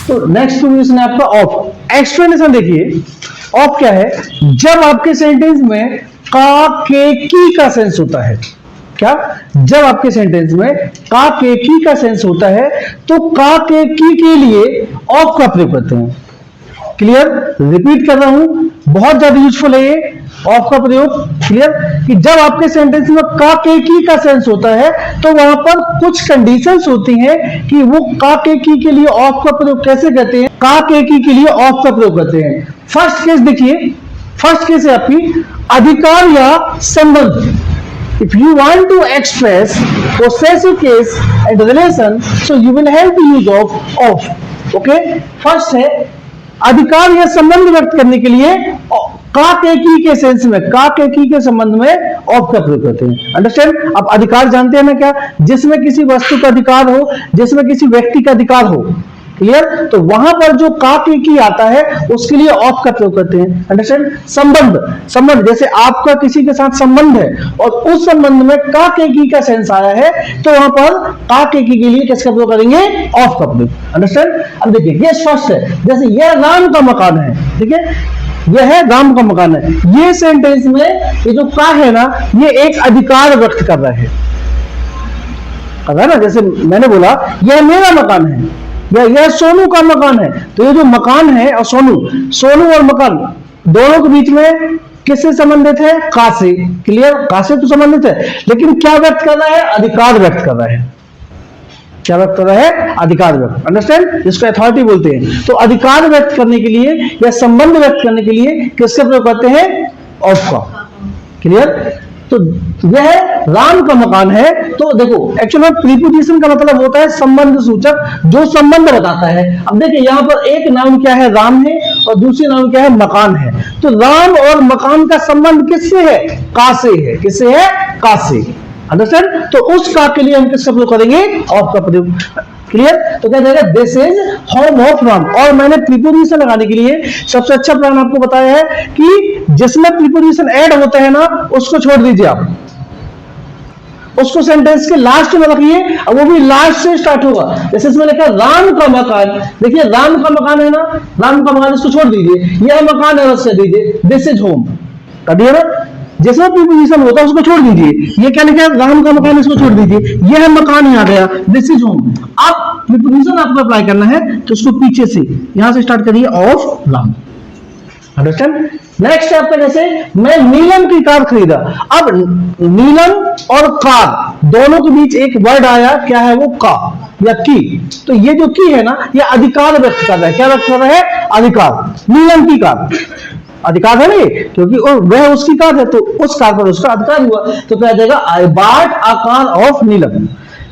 तो next preposition है आपका ऑफ। एक्सप्लेनेशन देखिए, ऑफ क्या है, जब आपके सेंटेंस में का, के, की का सेंस होता है। क्या? जब आपके सेंटेंस में का, के, की का सेंस होता है तो का, के, की के लिए ऑफ का प्रयोग करते हैं। क्लियर? रिपीट कर रहा हूं, बहुत ज्यादा यूजफुल है ये ऑफ का प्रयोग। क्लियर? कि जब आपके सेंटेंस में का, के, की का सेंस होता है तो वहां पर कुछ कंडीशंस होती हैं कि वो का, के, की के लिए ऑफ का प्रयोग कैसे करते हैं, का, के, की के लिए ऑफ का प्रयोग करते हैं। फर्स्ट केस देखिए, फर्स्ट केस है आपकी अधिकार या संबंध। If you want to express possessive case and relation, so you will have the use of. Okay? First है अधिकार या संबंध व्यक्त करने के लिए का, के, की के सेंस में, का, के, की के संबंध में ऑफ का प्रयोग करते हैं। अंडरस्टैंड? अब अधिकार जानते हैं ना क्या? जिसमें किसी वस्तु का अधिकार हो, जिसमें किसी व्यक्ति का अधिकार हो। क्लियर? तो वहां पर जो का, के, की आता है उसके लिए ऑफ का प्रयोग करते हैं। अंडरस्टैंड? संबंध, संबंध जैसे आपका किसी के साथ संबंध है और उस संबंध में का, के, की का सेंस आया है तो वहां पर का, के, की के लिए किसका प्रयोग करेंगे? ऑफ का प्रयोग। अंडरस्टैंड? अब देखिए ये स्पष्ट है, जैसे यह राम का मकान है, ठीक है, यह है राम का मकान है, ये सेंटेंस में ये जो का है ना, ये एक अधिकार व्यक्त कर रहा है ना। जैसे मैंने बोला यह मेरा मकान है या यह सोनू का मकान है, तो ये जो मकान है और सोनू और मकान दोनों के बीच में किससे संबंधित है? का से। क्लियर? का से तो संबंधित है, लेकिन क्या व्यक्त कर रहा है? अधिकार व्यक्त कर रहा है। क्या व्यक्त कर रहा है? अधिकार व्यक्त। अंडरस्टैंड? जिसको अथॉरिटी बोलते हैं। तो अधिकार व्यक्त करने के लिए या संबंध व्यक्त करने के लिए किसका प्रयोग करते हैं? ऑफ का। क्लियर? तो यह राम का मकान है, तो देखो एक्चुअली प्रीपोजिशन का मतलब होता है संबंध सूचक, जो संबंध बताता है। अब देखिए यहां पर एक नाउन क्या है? राम है, और दूसरी नाउन क्या है? मकान है। तो राम और मकान का संबंध किससे है? का से है। किससे है? का से। अंडरस्टैंड? तो उस का के लिए हम किसका प्रयोग करेंगे? ऑफ का प्रयोग। क्लियर? तो क्या जाएगा? This is home of Ram. और मैंने प्रीपोजिशन लगाने के लिए सबसे अच्छा प्लान आपको बताया है कि जिसमें प्रीपोजिशन ऐड होता है ना उसको छोड़ दीजिए आप, उसको सेंटेंस के लास्ट में रखिए, और वो भी लास्ट से स्टार्ट होगा। जैसे इसमें लिखा राम का मकान, देखिए राम का मकान है ना, राम का मकान, इसको छोड़ दीजिए, यह मकान है उससे दीजिए, दिस इज होम कर दिया ना। जैसे प्रीपोजिशन होता है उसको छोड़ दीजिए, ये क्या लिखा है? राम का मकान, इसको छोड़ दीजिए, यह मकान आ गया, दिस इज होम। अब प्रीपोजिशन आपको अप्लाई करना है तो उसको पीछे से यहां से स्टार्ट करिए, ऑफ राम। अंडरस्टैंड? नेक्स्ट है आपका, जैसे मैं नीलम की कार खरीदा। अब नीलम और कार दोनों के बीच एक वर्ड आया, क्या है वो? का या की। तो ये जो की है ना, ये अधिकार व्यक्त कर रहा है। क्या व्यक्त कर रहा है? अधिकार। नीलम की कार अधिकार है ना, क्योंकि वह उसकी कार है तो उस कार पर उसका अधिकार हुआ। तो क्या जाएगा? I bought a car of Neelam.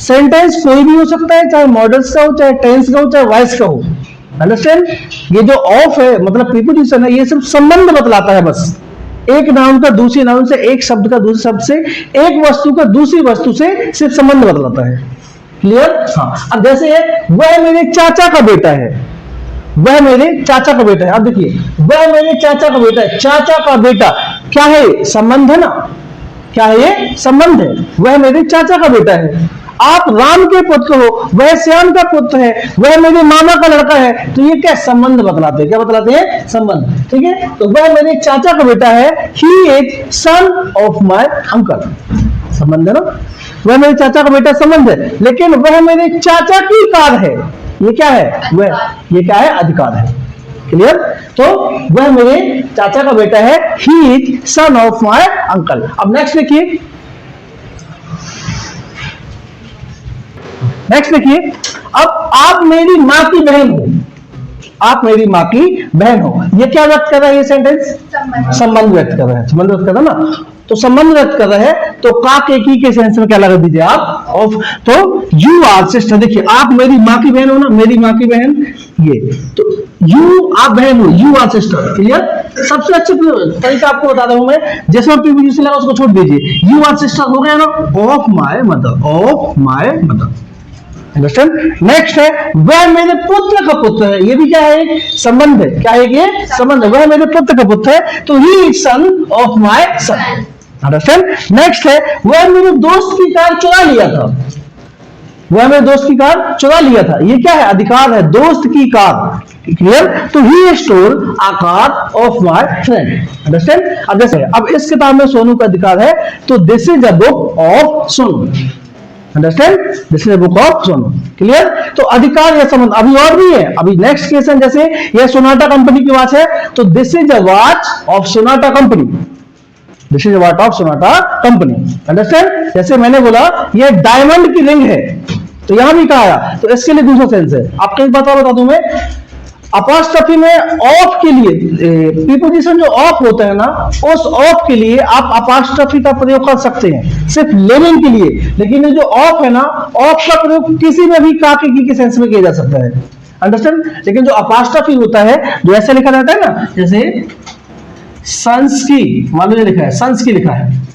Sentence कोई भी हो सकता है, चाहे मॉडल्स का हो, चाहे टेंस का हो, चाहे वॉइस का हो। अंडरस्टैंड? ये जो ऑफ है मतलब प्रीपोजिशन है, ये सिर्फ संबंध बतलाता है बस। एक नाउन का दूसरी नाउन से, एक शब्द का दूसरे शब्द से, एक वस्तु का दूसरी वस्तु से सिर्फ संबंध बतलाता है। क्लियर? हाँ। अब जैसे वह मेरे चाचा का बेटा है, वह मेरे चाचा का बेटा है। अब देखिए वह मेरे चाचा का बेटा है, चाचा का बेटा क्या है? संबंध है ना। क्या है ये? संबंध है। वह मेरे चाचा का बेटा है। आप राम के पुत्र हो, वह श्याम का पुत्र है, वह मेरे मामा का लड़का है, तो ये क्या? संबंध बतलाते हैं। क्या बतलाते हैं? संबंध। ठीक है? तो वह मेरे चाचा का बेटा है, he is son of my uncle. संबंध है ना, वह मेरे चाचा का बेटा संबंध है, लेकिन वह मेरे चाचा की कार है, ये क्या है? वह, ये क्या है? अधिकार है। क्लियर? तो वह मेरे चाचा का बेटा है, he is son of my uncle. अब नेक्स्ट देखिए, नेक्स्ट देखिए, अब आप मेरी माँ की बहन हो, आप मेरी माँ की बहन हो, ये क्या व्यक्त कर रहा है? ये सेंटेंस संबंध व्यक्त कर रहा है। संबंध व्यक्त कर रहा है ना, तो संबंध व्यक्त कर रहा है, तो का, के, की के सेंस में क्या लगा दीजिए आप? ऑफ। तो यू आर सिस्टर, देखिए आप मेरी माँ की बहन हो ना, मेरी माँ की बहन, ये तो यू आप बहन हो, यू आर सिस्टर। क्लियर? सबसे अच्छे तरीका आपको बता रहा हूं मैं, जैसे प्रीपोजिशन लगा उसको छोड़ दीजिए, यू आर सिस्टर हो गया ना, of my mother, of my mother. Understand? Next है वह मेरे पुत्र का पुत्र है, ये भी क्या है? संबंध है। क्या है ये? संबंध है। वह मेरे पुत्र का पुत्र है, तो he is son of my son. Understand? Next है वह मेरे दोस्त की कार चुरा लिया था, वह मेरे दोस्त की कार चुरा लिया था। ये क्या है? अधिकार है, दोस्त की कार। क्लियर? तो he stole a car of my friend. Understand? अब जैसे अब इस किताब में सोनू का अधिकार है, तो this is a book of Sonu. Understand? This is a book of Sonu. Clear? तो अधिकार या संबंध अभी और भी है। अभी नेक्स्ट केस है, जैसे यह सोनाटा कंपनी की वॉच है, तो this is a watch of Sonata company. This is a watch of Sonata company. Understand? जैसे मैंने बोला ये डायमंड की रिंग है, तो यहां भी कहा आया, तो इसके लिए दूसरा सेंस है। आपको एक बात और बता दूं मैं, अपॉस्ट्रोफी में ऑफ के लिए प्रीपोजिशन जो ऑफ होता है ना, उस ऑफ के लिए आप अपॉस्ट्रोफी का प्रयोग कर सकते हैं सिर्फ लिविंग के लिए। लेकिन ये जो ऑफ है ना, ऑफ का प्रयोग किसी में भी का के सेंस में किया जा सकता है। अंडरस्टैंड? लेकिन जो अपॉस्ट्रोफी होता है, जो ऐसे लिखा जाता है ना, जैसे सन्स की, मान लो लिखा है सन्स की लिखा है,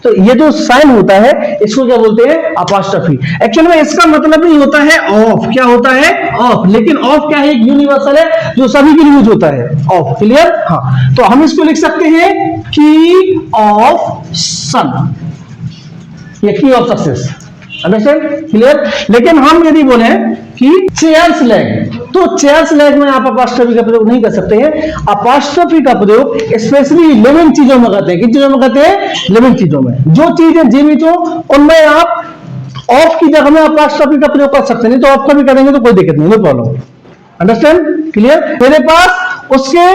तो ये जो साइन होता है इसको क्या बोलते हैं? अपॉस्ट्रोफी। एक्चुअल में इसका मतलब ही होता है ऑफ। क्या होता है? ऑफ। लेकिन ऑफ क्या है? एक यूनिवर्सल है जो सभी के लिए यूज होता है, ऑफ। क्लियर? हाँ, तो हम इसको लिख सकते हैं की ऑफ सन, या की ऑफ सक्सेस। अंडरस्टैंड? क्लियर? लेकिन हम यदि बोले कि चेयर्स लेग, तो चेयर्स लेग में आप अपॉस्ट्रोफी का प्रयोग नहीं कर सकते हैं। अपॉस्ट्रोफी का प्रयोग स्पेशली लिविंग चीजों में करते हैं। किन चीजों में करते हैं? लिविंग चीजों में। जो चीजें जीवित हो उनमें आप ऑफ की जगह में अपॉस्ट्रोफी का प्रयोग कर सकते हैं, नहीं तो ऑफ का भी करेंगे तो कोई दिक्कत नहीं, नो प्रॉब्लम। अंडरस्टैंड? क्लियर? मेरे पास उसके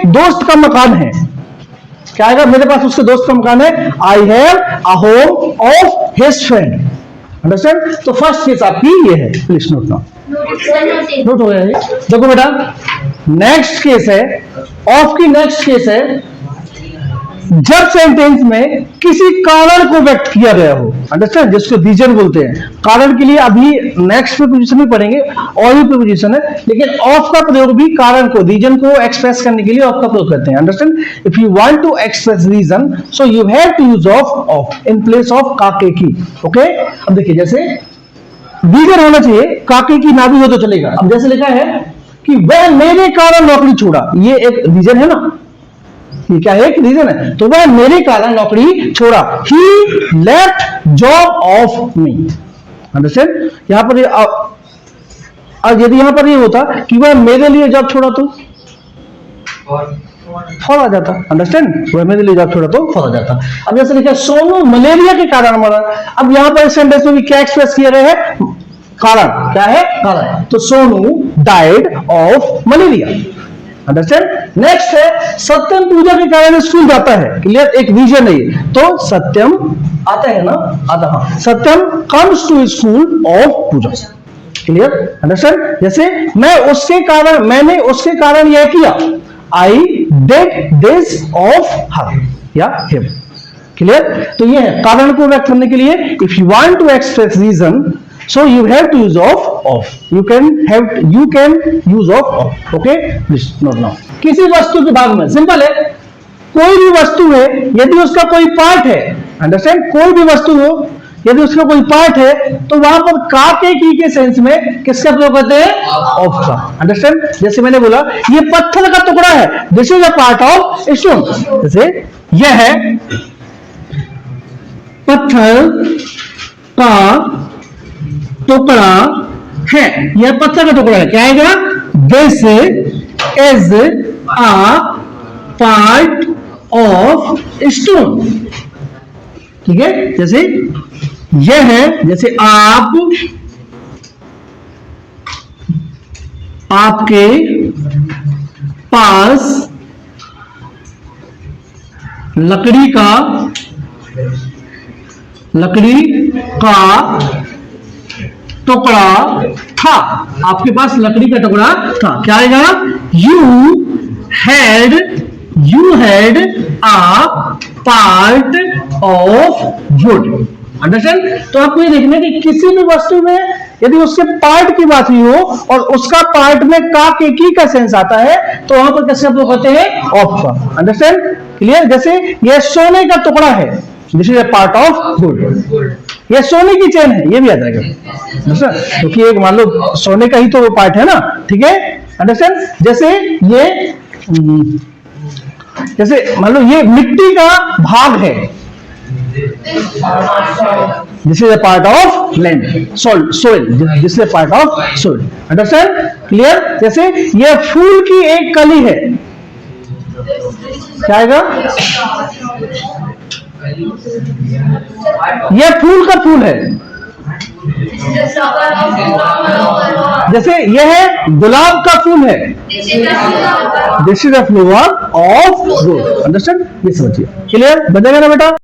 दोस्त का मकान है। क्या आएगा? मेरे पास उसके दोस्त का मकान है। I have a home of his friend. Understand? तो फर्स्ट केस आपकी ये है। Please note now. नोट हो गया ये? देखो बेटा, नेक्स्ट केस है ऑफ की। नेक्स्ट केस है जब सेंटेंस में किसी कारण को व्यक्त किया गया हो। अंडरस्टैंड? जिसको रीजन बोलते हैं। कारण के लिए अभी नेक्स्ट प्रीपोजिशन भी पढ़ेंगे, और भी प्रीपोजिशन है, लेकिन ऑफ का प्रयोग भी कारण को, रीजन को एक्सप्रेस करने के लिए ऑफ का प्रयोग करते हैं। Understand? If you want to express reason, so you have to use of in place of काके की। ओके? अब देखिए, जैसे रीजन होना चाहिए, काके की ना भी हो तो चलेगा। अब जैसे लिखा है कि वह मेरे कारण नौकरी छोड़ा, ये एक रीजन है ना, ये क्या है? एक रीजन है। तो वह मेरे कारण नौकरी छोड़ा। He left job of me. Understand? यहां पर यदि यहां पर ये होता कि वह मेरे लिए जॉब छोड़ा, तो फॉर आ जाता। अंडरस्टैंड? वह मेरे लिए जॉब छोड़ा तो फॉर आ जाता। अब जैसे लिखा सोनू मलेरिया के कारण मरा। अब यहां पर सेंटेंस में भी क्या एक्सप्रेस किया गया है? कारण। क्या है? कारण। तो Sonu died of malaria. Understand? Next है सत्यम पूजा के कारण स्कूल जाता है। क्लियर? एक रीजन है ये, तो सत्यम आता है ना, आता। हाँ, Satyam comes to school of Pooja. Clear? Understand? जैसे मैंने उसके कारण यह किया। I did this of her या हिम। क्लियर? तो ये है कारण को व्यक्त करने के लिए। If you want to express reason, so you have to use of. You can use of. Okay? Please note now. किसी वस्तु के भाग में, सिंपल है, कोई भी वस्तु है, यदि उसका कोई पार्ट है, अंडरस्टैंड? कोई भी वस्तु हो, यदि उसका कोई पार्ट है, तो वहां पर का के सेंस में किसका प्रयोग करते हैं? ऑफ का। अंडरस्टैंड? जैसे मैंने बोला ये पत्थर का टुकड़ा है, this is a part of stone. जैसे यह है पत्थर का टुकड़ा है, यह पत्थर का टुकड़ा है। क्या आएगा? This is a part of stone. ठीक है? जैसे यह है, जैसे आपके पास लकड़ी का टुकड़ा था। आपके पास लकड़ी का टुकड़ा था। क्या आएगा? You had a part of would. Understand? तो आपको ये देखना है कि किसी भी वस्तु में यदि उसके पार्ट की बात हुई हो और उसका पार्ट में का के की का सेंस आता है, तो वहां पर कैसे प्रयोग करते हैं? ऑफ का। अंडरस्टैंड? क्लियर? जैसे यह सोने का टुकड़ा है, this is a part of would. यह सोने की चेन है, ये भी याद रखेगा, क्योंकि एक मान लो सोने का ही तो वो पार्ट है ना। ठीक है? अंडरस्टैंड? जैसे मान लो ये मिट्टी का भाग है, this is a part of land, soil, this is a part of soil. Understand? Clear? जैसे ये फूल की एक कली है, क्या आएगा? ये फूल का फूल है, जैसे यह है गुलाब का फूल है, this is the flower of rose. Understand? ये समझिए। क्लियर? बन जाएगा ना बेटा?